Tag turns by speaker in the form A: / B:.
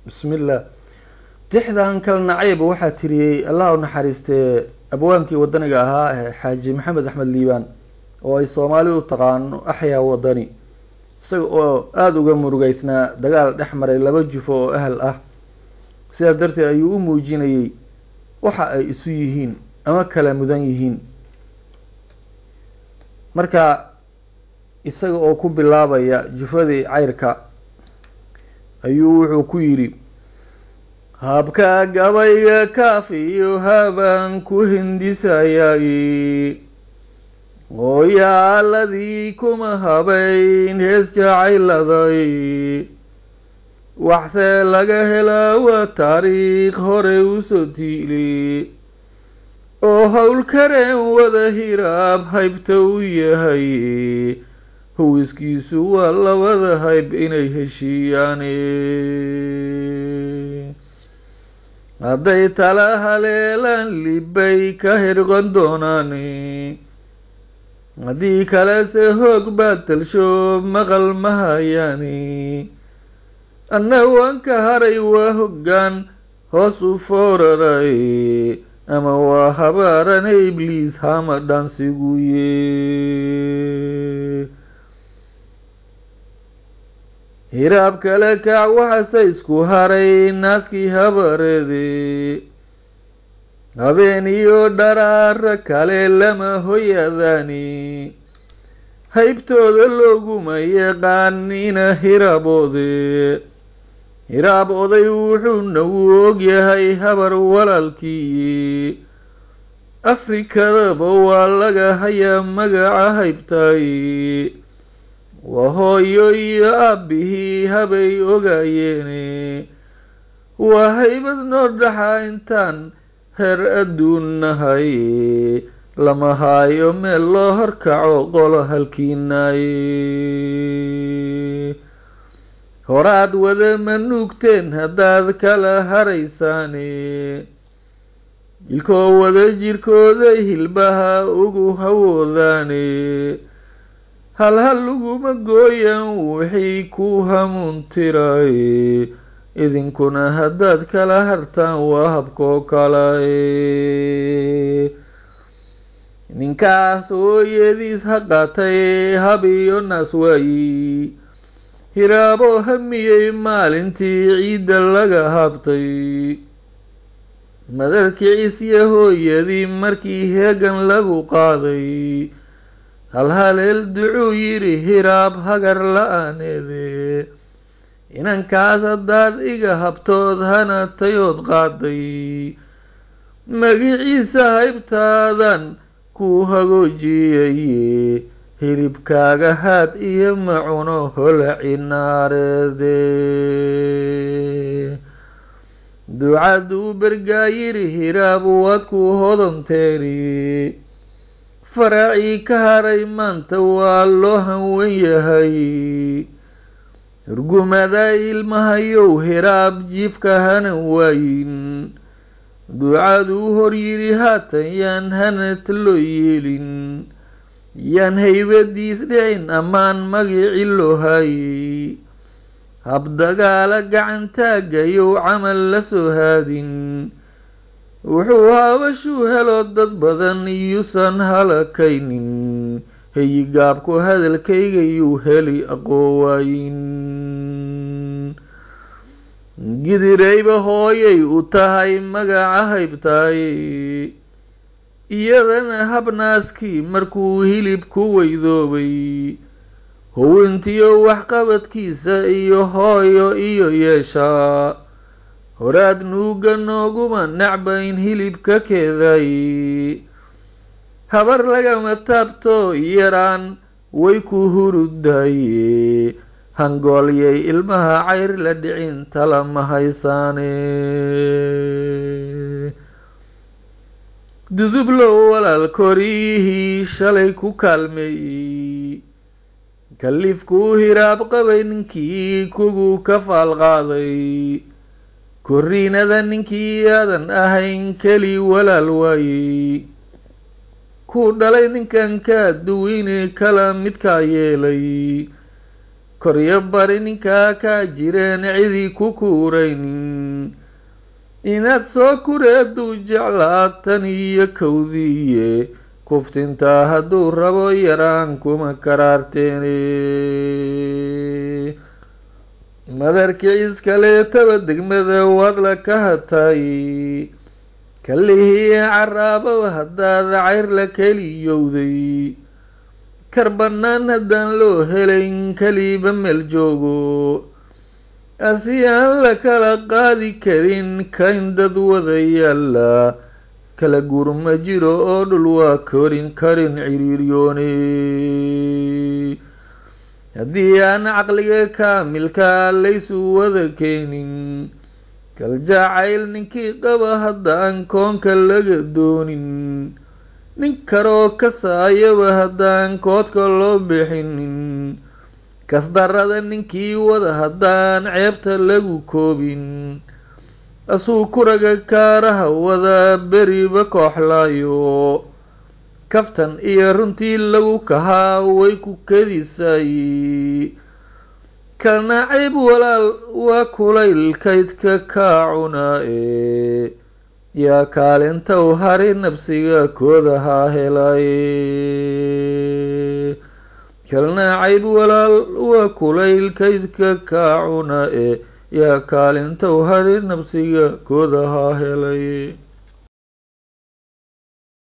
A: بسم الله. تحدان كل نعيب waxaa tiriyay Allah u naxariistay abwaankii wadaniga ahaa Xaaji Maxamed Axmed Liibaan oo ay Soomaalidu u taqaan Axyaa Wadani isaga oo aad uga murugaysnaa dagaal dhexmaray laba jufo oo ahal ah sidaas darteed ayuu u muujinayay waxa ay isu yihiin ama kala mudan yihiin marka isaga oo ku bilaabaya jufadii cayrka ayuu wuxuu ku yiri habka gabayga kaafiyo habaan ku hindisayay ooyaaladii kuma habayn hees jacayladay waxse laga helaa waa taariikh hore u soo tiili oo hawl kareen wada hiraab haybta u yahay huwiskiisu waa labada hayb inay heshiiyaan hadday tala haleelaan libay ka hirqan doonaan haddii kalese hoog baa talsho maqal ma hayaani anna waan ka haray waa hoggaan hoos u fooraray ama waa habaarana ibliis hama dhansiiguye hiraab kale kac waxase isku haray naaskii habareede habeen iyo dharaara kale lama hoyadaani haybtooda looguma yaqaan ina hiraboode hiraab oday wuxuu nagu ogyahay habar walaalkii afrikadaba waa laga hayaa magaca haybtay waa hooyo iyo aabbihii habay ogaayeene waa haybad noo dhaxa intaan heer adduun nahay lama haayo meel loo horkaco qolo halkiinaaye horaad wada ma nuugteen haddaad kala haraysaane ilkoo wada jirkooda hilbaha ugu hawoodaane hal laguma gooyan wixii ku hamuuntiray idinkuna haddaad kala hartaan waa habkoo kale ninkaas hooyadiis ha qaatay hab iyo naas waayi hiraaboo hamiyey maalintii ciidda laga habtay madarkiciisya hooyadii markii heegan lagu qaaday halhaleel ducuu yidhi hiraab hagar la-aaneede inankaas haddaad iga habtood hana tayood qaaday magiciisa haybtaadan ku hagoojiyaye hilibkaaga haad iyo macuno holaci naareede ducaduu bergaa yidhi hiraab waad ku hodonteeni faracii ka haray maanta waa loo hanwen yahay hurgumada ilmahayow hiraab jiifka hanan waayin ducaduu hor yidhi haatan yaan hanat loo yeelin yaan haybadiis dhicin ammaan magicii loo haayey habdagaala gacantaagayow camal la soo haadin wuxuu habashuu helo dad badan iyuusan halakaynin heyigaabku hadalkaygayuu heli aqoowaayin gidirayba hooyay u tahay magaca haybtay iyadana habnaaskii markuu hilib ku weydoobay howintiyo waxqabadkiisa iyo hooyo iyo yeeshaa horaad nuuga nooguma nacbayn hilibka keeday habar lagama taabto yaraan way ku hurudaye hangoolyay ilmaha cayr la dhicin tala ma haysaane dudublow walaal koryihii shalay ku kaalmeeyey kalifkuu hiraab qabay ninkii kugu ka faalqaaday korriinada ninkii aadan ahayn keli walaal waayey ku dhalay ninkan kaa duweyne kala midkaa yeelay koryo bari ninkaa kaa jireen cidii ku kuuraynin inaad soo kureeduu jeclaatan iyo kawdiiye kuftintaa hadduu rabo yaraan kuma karaarteene madarkii iskaleetaba degmada waad la ka hatay kallihii caraababa haddaad cayr la keliyowday kar bannaan haddaan loo helayn kaliiba meel joogo asi aan la kala qaadi karin kayn dad wada yaalla kala guur ma jiro oo dhul waa korin karin ciriiryoone haddii aan caqliga kaamilkaa laysu wada keenin kaljacayl ninkii qaba haddaan koonka laga doonin nin karoo kasaayaba haddaan koodka loo bixinin kasdarada ninkii wada haddaan ceebta lagu koobin asuu kuraga kaaraha wada beriba kooxlaayo kaftan iyo runtii lagu kahaa way ku kedisay kalnacayb walaal waa kulaylkaydka kaa cunaa yaa kaalintow hari nabsiga kooda haa helay kalnacayb walaal waa kulaylkaydka kaa cunaa yaa kaalintow hari nabsiga kooda haa helay.